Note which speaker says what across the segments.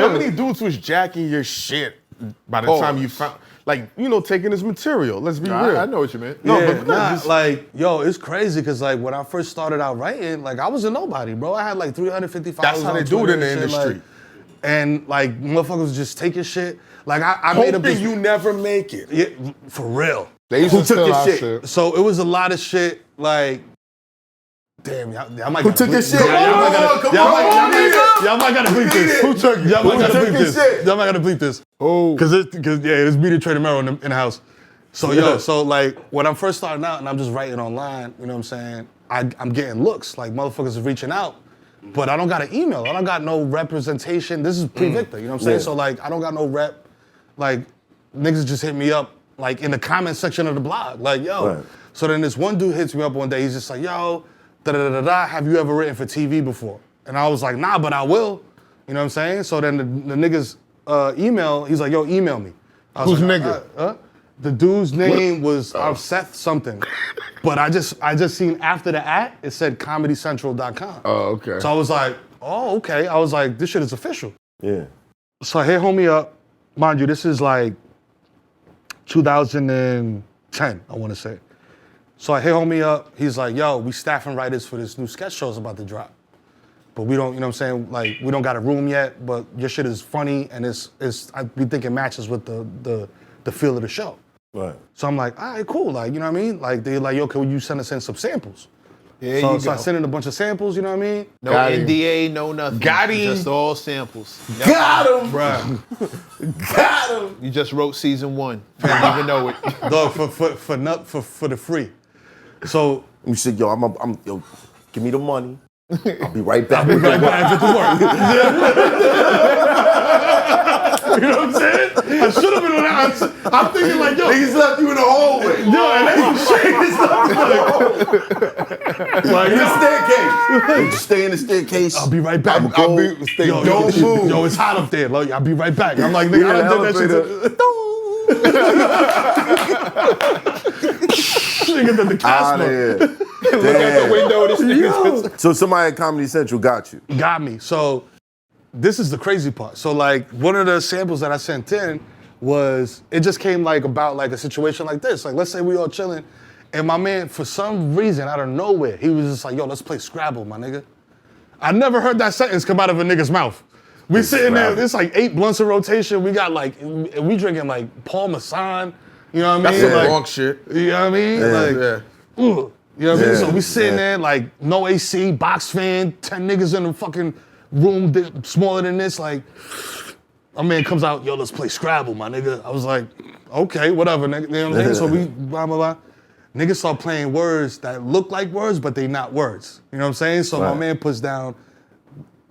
Speaker 1: How many dudes was jacking your shit by the time you found, like, you know, taking his material? Let's be real.
Speaker 2: I know what you meant.
Speaker 3: No, but like, yo, it's crazy because like when I first started out writing, like I was a nobody, bro. I had like 350 followers.
Speaker 1: That's how they do it in the industry.
Speaker 3: Like, and like motherfuckers just taking shit. Like I made a big.
Speaker 1: You never make it.
Speaker 3: Yeah, for real.
Speaker 2: They used to steal our shit.
Speaker 3: So it was a lot of shit like. Damn, y'all might.
Speaker 2: Who took your shit?
Speaker 3: Y'all might gotta bleep this.
Speaker 2: Who took it?
Speaker 3: Y'all might gotta bleep
Speaker 2: this?
Speaker 3: this. Y'all might gotta bleep this.
Speaker 2: Oh.
Speaker 3: Cause there's media trader Mero in the house. So so like when I'm first starting out and I'm just writing online, you know what I'm saying? I'm getting looks like motherfuckers are reaching out, but I don't got an email. I don't got no representation. This is pre-Victor, you know what I'm saying?
Speaker 2: Yeah.
Speaker 3: So like I don't got no rep. Like niggas just hit me up like in the comment section of the blog, like yo.
Speaker 2: Right.
Speaker 3: So then this one dude hits me up one day. He's just like, yo. Have you ever written for TV before? And I was like, nah, but I will. You know what I'm saying? So then the nigga's email, he's like, yo, email me.
Speaker 2: Who's nigga?
Speaker 3: The dude's name was Seth something. But I just seen after the ad, it said comedycentral.com.
Speaker 2: Oh, okay.
Speaker 3: So I was like, oh, okay. I was like, this shit is official.
Speaker 2: Yeah.
Speaker 3: So I hit homie up. Mind you, this is like 2010, I want to say. So I hit homie up, he's like, yo, we staffing writers for this new sketch show's about to drop. But we don't, you know what I'm saying, like, we don't got a room yet, but your shit is funny and we think it matches with the feel of the show.
Speaker 2: Right.
Speaker 3: So I'm like, all right, cool, like, you know what I mean? Like, they're like, yo, can you send us in some samples?
Speaker 4: Yeah,
Speaker 3: So I sent in a bunch of samples, you know what I mean?
Speaker 4: No NDA, no nothing.
Speaker 1: Got him.
Speaker 4: Just all samples.
Speaker 2: Got him!
Speaker 4: Bruh.
Speaker 2: Got him!
Speaker 4: You just wrote season 1. You didn't even know it.
Speaker 3: Dog, for the free. So
Speaker 2: You said, yo, yo, give me the money. I'll be right back.
Speaker 3: I'll be right back at the work. You know what I'm saying? I should have been on that. I'm thinking like, yo.
Speaker 2: Niggas left you in the hallway.
Speaker 3: Yo, and they
Speaker 2: Like, in the staircase. You just stay in the staircase.
Speaker 3: I'll be right back.
Speaker 2: Don't move.
Speaker 3: Yo, it's hot up there. Like, I'll be right back. I'm like, nigga, I done did that shit. Nigga did the Casper.
Speaker 4: Look out the window. This nigga.
Speaker 2: So somebody at Comedy Central got you.
Speaker 3: Got me. So this is the crazy part. So like one of the samples that I sent in was, it just came like about like a situation like this. Like let's say we all chilling and my man, for some reason out of nowhere, he was just like, yo, let's play Scrabble, my nigga. I never heard that sentence come out of a nigga's mouth. We sitting there, it's like 8 blunts in rotation. We got like, we drinking like Paul Masson, you know what I mean?
Speaker 1: That's some
Speaker 3: like,
Speaker 1: wrong shit.
Speaker 3: You know what I mean? Like, ooh, you know what I mean? So we sitting there like no AC, box fan, 10 niggas in the fucking room smaller than this. Like, my man comes out, yo, let's play Scrabble, my nigga. I was like, okay, whatever, nigga. You know what I'm saying? So we blah, blah, blah. Niggas start playing words that look like words, but they not words. You know what I'm saying? So my man puts down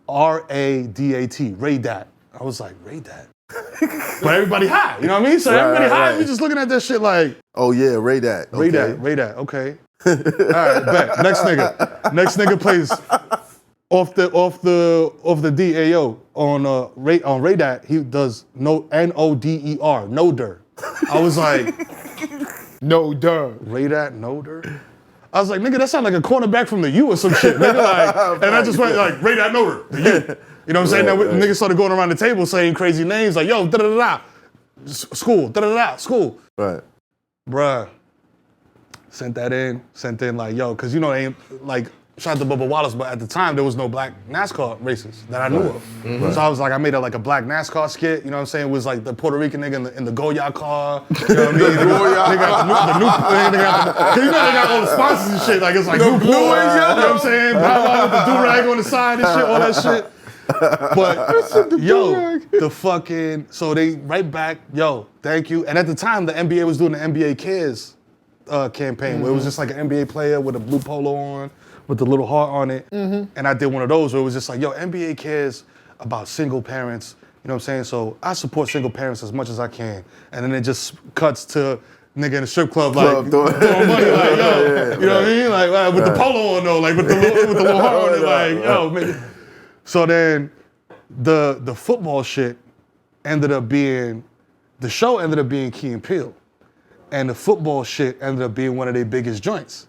Speaker 3: R-A-D-A-T, Ray-Dat. I was like, Ray-Dat? But everybody high, you know what I mean? So everybody high, we just looking at that shit like,
Speaker 2: oh yeah, Ray-Dat. Okay.
Speaker 3: Ray-Dat, okay. All right, bet. Next nigga plays off the DAO on Ray-Dat. He does N-O-D-E-R, Noder. I was like,
Speaker 4: No-der.
Speaker 3: Ray-Dat, Noder. I was like, nigga, that sound like a cornerback from the U or some shit, nigga. Like, and I just went like, Ray-Dat, Noder, the U. You know what I'm saying? Then niggas started going around the table saying crazy names like, yo, da-da-da-da, school, da-da-da-da, school.
Speaker 2: Right.
Speaker 3: Bruh, sent in like, yo, cause you know, they ain't, like, shout out to Bubba Wallace, but at the time, there was no black NASCAR races that I knew of. So I was like, I made like a black NASCAR skit, you know what I'm saying? It was like the Puerto Rican nigga in the Goya car, you know what I mean? They got you know they got all the sponsors and shit, like it's like Newport, you know what I'm saying? Power with the do-rag on the side and shit, all that shit. But yo, the fucking, so they right back, yo, thank you. And at the time, the NBA was doing the NBA Cares campaign where it was just like an NBA player with a blue polo on, with the little heart on it. And I did one of those where it was just like, yo, NBA cares about single parents, you know what I'm saying? So I support single parents as much as I can. And then it just cuts to nigga in a strip club, like, throwing money, like, yo, you know what I mean? Like, with the polo on though, like with the little heart on it, like, yo, man. So then the football shit ended up being, the show ended up being Key and Peele. And the football shit ended up being one of their biggest joints.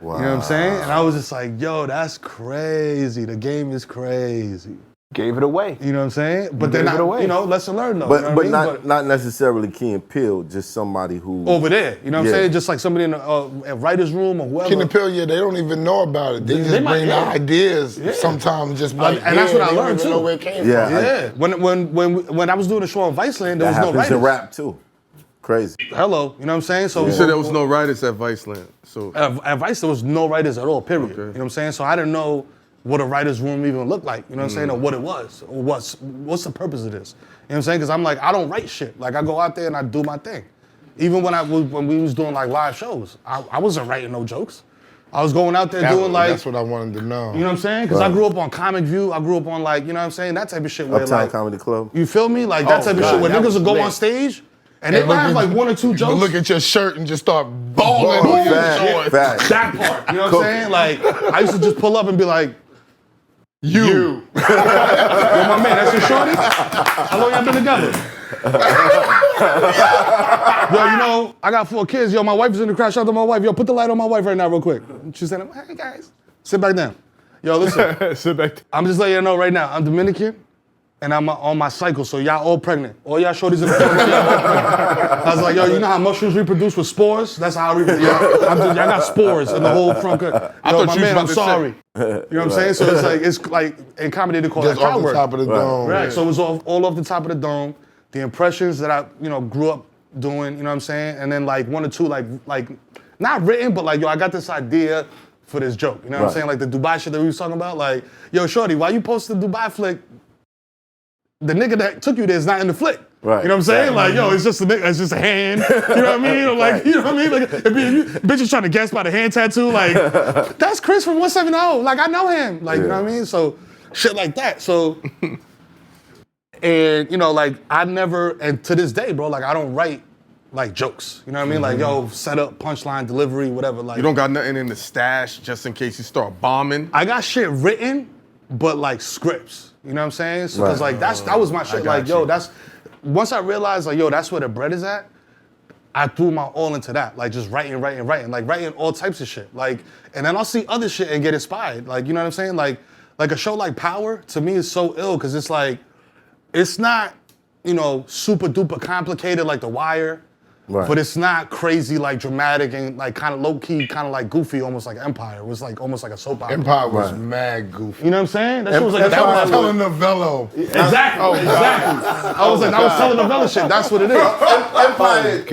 Speaker 3: Wow. You know what I'm saying? And I was just like, yo, that's crazy. The game is crazy.
Speaker 4: Gave it away.
Speaker 3: You know what I'm saying? But they're
Speaker 4: gave it
Speaker 3: not,
Speaker 4: away.
Speaker 3: you know, lesson learned though.
Speaker 2: But
Speaker 3: you know
Speaker 2: but
Speaker 3: what I mean?
Speaker 2: not necessarily Key and Peele, just somebody who
Speaker 3: Over there, you know what I'm
Speaker 2: Yeah.
Speaker 3: saying? Just like somebody in a writer's room or whoever.
Speaker 5: Key and Peele, they don't even know about it. They just
Speaker 3: might-
Speaker 5: bring the
Speaker 3: yeah.
Speaker 5: ideas. Sometimes just like,
Speaker 3: and that's what I
Speaker 5: they don't
Speaker 3: learned,
Speaker 5: even
Speaker 3: too.
Speaker 5: know where it came
Speaker 2: Yeah.
Speaker 5: from.
Speaker 3: Yeah. When I was doing a show on Viceland, there
Speaker 2: that
Speaker 3: was no
Speaker 2: happens in
Speaker 3: writers.
Speaker 2: rap too. Crazy.
Speaker 3: Hello, you know what I'm saying? So
Speaker 1: You said there was no writers at Viceland. So
Speaker 3: at Vice, there was no writers at all, period.
Speaker 1: Okay.
Speaker 3: You know what I'm saying? So I didn't know what a writer's room even looked like, you know what I'm saying, or what it was, or what's the purpose of this? You know what I'm saying? Because I'm like, I don't write shit. Like, I go out there and I do my thing. Even when we was doing like live shows, I wasn't writing no jokes. I was going out there doing like,
Speaker 5: That's what I wanted to know.
Speaker 3: you know what I'm saying? Because I grew up on Comic View, I grew up on like, you know what I'm saying, that type of shit where
Speaker 2: Uptown
Speaker 3: like,
Speaker 2: Comedy Club.
Speaker 3: you feel me? Like that type of
Speaker 4: God,
Speaker 3: shit where
Speaker 4: that
Speaker 3: niggas
Speaker 4: was
Speaker 3: would go
Speaker 4: lit.
Speaker 3: on stage and they might have like one or two
Speaker 5: But
Speaker 3: jokes.
Speaker 5: look at your shirt and just start balling on your shorts.
Speaker 2: Facts.
Speaker 3: That part, you know what I'm saying? Like, I used to just pull up and be like,
Speaker 5: You.
Speaker 3: yo, my man, that's your shorty? How long y'all been together? Yo, you know, I got 4 kids. Yo, my wife is in the crowd. Shout out to my wife. Yo, put the light on my wife right now real quick. She said, hey, guys. Sit back down. Yo, listen.
Speaker 1: sit back.
Speaker 3: I'm just letting you know right now, I'm Dominican, and I'm on my cycle, so y'all all pregnant. All y'all shorties in the front row, y'all all pregnant. I was like, yo, you know how mushrooms reproduce with spores? That's how I reproduce. Y'all got spores in the whole front. Yo,
Speaker 1: thought
Speaker 3: my
Speaker 1: you was
Speaker 3: man,
Speaker 1: about
Speaker 3: I'm
Speaker 1: to
Speaker 3: sorry. You know what I'm saying? So it's like, in comedy they call
Speaker 5: Just
Speaker 3: that
Speaker 5: off
Speaker 3: crowd
Speaker 5: the
Speaker 3: work.
Speaker 5: top of the dome.
Speaker 3: Right, so it was all off the top of the dome. The impressions that I, grew up doing, you know what I'm saying? And then like 1 or 2, like not written, but like, yo, I got this idea for this joke. You know what I'm saying? Like the Dubai shit that we was talking about. Like, yo, shorty, why you post the Dubai flick? The nigga that took you there is not in the flick.
Speaker 2: Right.
Speaker 3: You know what I'm saying? Like, yo, it's just a nigga, it's just a hand. You know what I mean? Or like, you know what I mean? Like, if bitch is trying to guess by the hand tattoo, like, that's Chris from 170. Like, I know him. Like, you know what I mean? So, shit like that. So, and, like, I never, and to this day, bro, like, I don't write, like, jokes. You know what I mean? Like, yo, set up, punchline, delivery, whatever. Like,
Speaker 1: You don't got nothing in the stash just in case you start bombing.
Speaker 3: I got shit written, but like scripts. You know what I'm saying? So, cause like that was my shit.
Speaker 1: got
Speaker 3: Like, yo,
Speaker 1: you.
Speaker 3: that's once I realized like, yo, that's where the bread is at. I threw my all into that. Like just writing, like writing all types of shit. Like, and then I'll see other shit and get inspired. Like, you know what I'm saying? Like a show like Power to me is so ill because it's like, it's not, super duper complicated like The Wire.
Speaker 2: Right.
Speaker 3: But it's not crazy, like dramatic and like kind of low key, kind of like goofy, almost like Empire. It was like almost like a soap opera.
Speaker 5: Empire was mad goofy.
Speaker 3: You know what I'm saying? That shit was like a
Speaker 5: Empire
Speaker 3: soap opera.
Speaker 5: telenovela.
Speaker 3: Exactly, exactly. I was telling novella shit. That's what it is.
Speaker 2: Empire,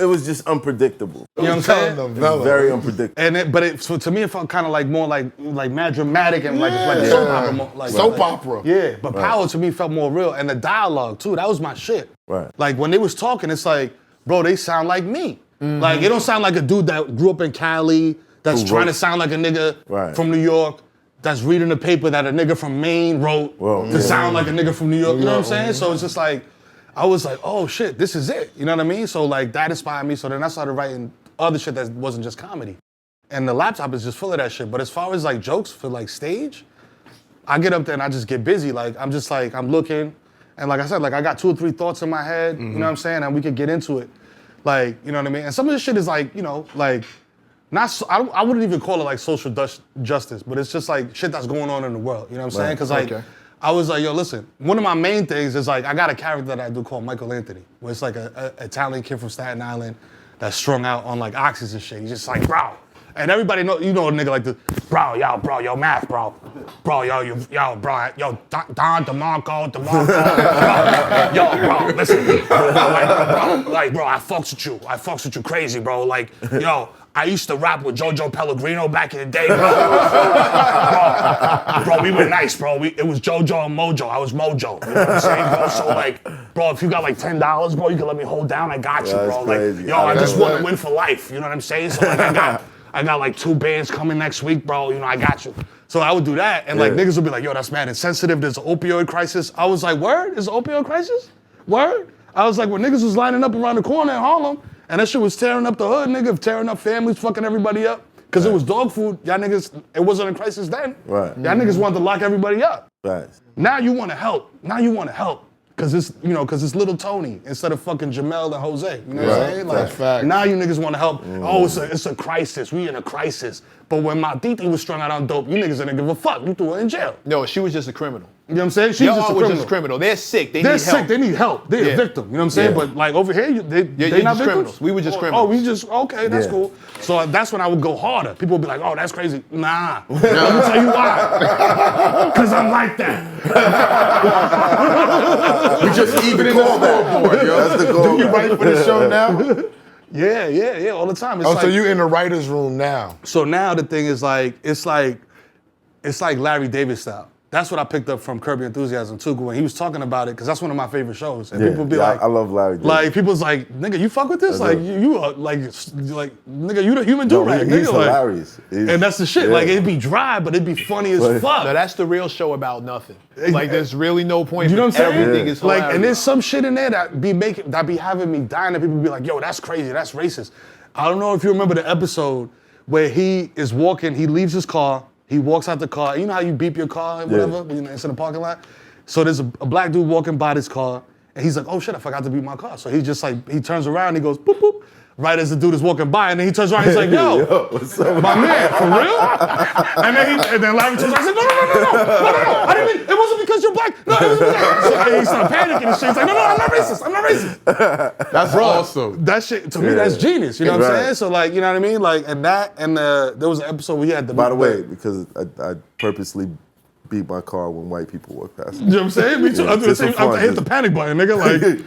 Speaker 2: it was just unpredictable.
Speaker 3: You know what I'm saying?
Speaker 5: Telenovela.
Speaker 2: Very unpredictable.
Speaker 3: So to me, it felt kind of like more like mad dramatic and like a soap opera. Like,
Speaker 5: Soap opera.
Speaker 3: Yeah, but Power to me felt more real, and the dialogue too. That was my shit.
Speaker 2: Right.
Speaker 3: Like when they was talking, it's like, bro, they sound like me. Like it don't sound like a dude that grew up in Cali that's
Speaker 2: Who
Speaker 3: trying to
Speaker 2: wrote-
Speaker 3: sound like a nigga
Speaker 2: Right.
Speaker 3: from New York that's reading a paper that a nigga from Maine wrote to sound like a nigga from New York. You know what I'm saying? So it's just like, I was like, oh shit, this is it. You know what I mean? So like that inspired me. So then I started writing other shit that wasn't just comedy. And the laptop is just full of that shit. But as far as like jokes for like stage, I get up there and I just get busy. Like I'm just like, I'm looking. And like I said, like I got 2 or 3 thoughts in my head, you know what I'm saying? And we could get into it. Like, you know what I mean? And some of this shit is like, like, not so, I wouldn't even call it like social justice, but it's just like shit that's going on in the world. You know what I'm saying? Because like, I was like, yo, listen, one of my main things is like, I got a character that I do called Michael Anthony, where it's like a Italian kid from Staten Island that's strung out on like oxys and shit. He's just like, bro. And everybody know, a nigga like this, bro, yo, math, bro. Bro, yo, bro, yo, Don, DeMarco, bro, yo, bro, listen, bro, I fucks with you crazy, bro. Like, yo, I used to rap with Jojo Pellegrino back in the day, bro. Bro, we were nice, bro. It was Jojo and Mojo. I was Mojo. You know what I'm saying, bro? So, like, bro, if you got like $10, bro, you can let me hold down. I got you,
Speaker 2: That's
Speaker 3: bro.
Speaker 2: crazy.
Speaker 3: Like, yo, I just want to win for life. You know what I'm saying? So, like, I got like 2 bands coming next week, bro. I got you. So I would do that, and like niggas would be like, yo, that's mad insensitive. There's an opioid crisis. I was like, word? There's an opioid crisis? Word? I was like, when niggas was lining up around the corner in Harlem, and that shit was tearing up the hood, nigga, tearing up families, fucking everybody up. Because it was dog food. Y'all niggas, it wasn't a crisis then.
Speaker 2: Right.
Speaker 3: Y'all niggas wanted to lock everybody up.
Speaker 2: Right.
Speaker 3: Now you want to help. Cause it's, cause it's little Tony instead of fucking Jamel and Jose. You know what I'm saying? Like,
Speaker 5: That's facts.
Speaker 3: now you niggas want to help. Oh, it's a crisis. We in a crisis. But when my titi was strung out on dope, you niggas didn't give a fuck. You threw her in jail.
Speaker 4: No, she was just a criminal.
Speaker 3: You know what I'm saying? She's
Speaker 4: Y'all
Speaker 3: just a
Speaker 4: was
Speaker 3: criminal.
Speaker 4: just criminal. They're sick. They
Speaker 3: They're
Speaker 4: need
Speaker 3: sick.
Speaker 4: help.
Speaker 3: They need help. They're a
Speaker 4: Yeah.
Speaker 3: victim. You know what I'm saying?
Speaker 2: Yeah.
Speaker 3: But like over here, they
Speaker 4: you're
Speaker 3: not
Speaker 4: just
Speaker 3: victims.
Speaker 4: criminals. We were just
Speaker 3: Oh,
Speaker 4: criminals.
Speaker 3: we just okay. That's
Speaker 2: Yeah.
Speaker 3: cool. So that's when I would go harder. People would be like, "Oh, that's crazy." Nah. Let me tell you why. Because I'm like that.
Speaker 1: We just even in the scoreboard, yo.
Speaker 2: That's the goal.
Speaker 1: You ready for the show now?
Speaker 3: Yeah, all the time. It's
Speaker 5: Oh,
Speaker 3: like,
Speaker 5: so you in the writer's room now?
Speaker 3: So now the thing is like it's like Larry David style. That's what I picked up from Curb Your Enthusiasm too, when he was talking about it, because that's one of my favorite shows. And people be like,
Speaker 2: I love Larry David.
Speaker 3: like people's like, nigga, you fuck with this? Like you are like, nigga, you the human do-rag,
Speaker 2: he's
Speaker 3: nigga. Like,
Speaker 2: hilarious.
Speaker 3: and that's the shit.
Speaker 2: Yeah.
Speaker 3: Like it'd be dry, but it'd be funny as fuck.
Speaker 4: No, that's the real show about nothing. Like there's really no point.
Speaker 3: You know what I'm saying?
Speaker 4: Everything is hilarious.
Speaker 3: Like, and there's some shit in there that be having me dying, and people be like, yo, that's crazy, that's racist. I don't know if you remember the episode where he is walking, he leaves his car, he walks out the car. You know how you beep your car or whatever when it's in the parking lot? So there's a black dude walking by this car, and he's like, oh shit, I forgot to beep my car. So he just like, he turns around, he goes, boop, boop, right as the dude is walking by, and then he turns around, he's like, yo,
Speaker 2: what's up?
Speaker 3: my man, for real? and then Larry turns around, he's like, no, I didn't mean, it wasn't because you're black. No, it was because, so he started panicking and shit. He's like, no, I'm not racist.
Speaker 1: That's awesome.
Speaker 3: That shit, to me, that's genius. You know what I'm
Speaker 2: Right.
Speaker 3: saying? So like, you know what I mean? Like, and that, and there was an episode where he had the.
Speaker 2: By the way, because I purposely beat my car when white people walk past.
Speaker 3: You know what I'm saying? Me too. I do the
Speaker 2: just
Speaker 3: same.
Speaker 2: for fun,
Speaker 3: I hit the
Speaker 2: just-
Speaker 3: panic button, nigga. Like,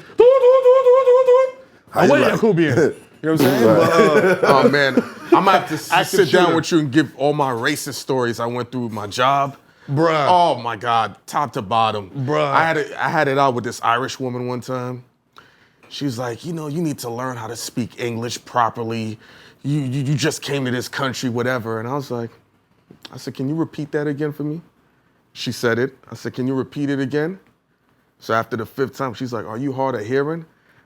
Speaker 2: How
Speaker 3: I
Speaker 2: you
Speaker 3: wait,
Speaker 2: like?
Speaker 3: Yakubian. You know what I'm saying? But,
Speaker 1: Oh man, I'm gonna have to sit
Speaker 4: Active
Speaker 1: down
Speaker 4: shooter.
Speaker 1: with you and give all my racist stories I went through with my job.
Speaker 3: bruh.
Speaker 1: Oh my God, top to bottom.
Speaker 3: Bruh.
Speaker 1: I had it out with this Irish woman one time. She was like, you know, you need to learn how to speak English properly. You just came to this country, whatever. And I said, can you repeat that again for me? She said it. I said, can you repeat it again? So after the 5th time, she's like, are you hard of hearing?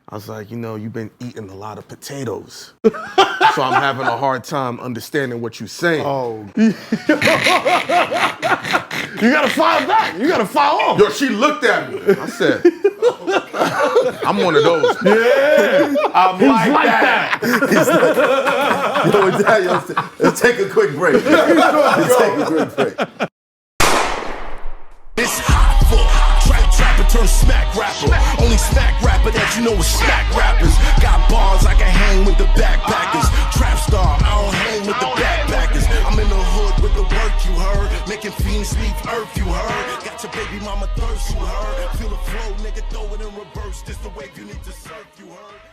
Speaker 1: I was like, you know, you've been eating a lot of potatoes. So I'm having a hard time understanding what you're saying.
Speaker 4: oh,
Speaker 3: You gotta file back. You gotta file off.
Speaker 1: Yo, she looked at me. I said, I'm one of those.
Speaker 4: I'm like that.
Speaker 2: Yo, with that, yo, let's take a quick break. Let's take a quick break.
Speaker 6: It's hot for trapper turn smack rapper. Only smack rapper that you know is smack rappers. Got bars I can hang with the backpackers. Trap star, I don't hang with the backpackers. I'm in the hood with the work you heard. Making fiends leave earth you heard. Got your baby mama thirst you heard. Feel the flow, nigga, throw it in reverse. This the wave you need to surf you heard.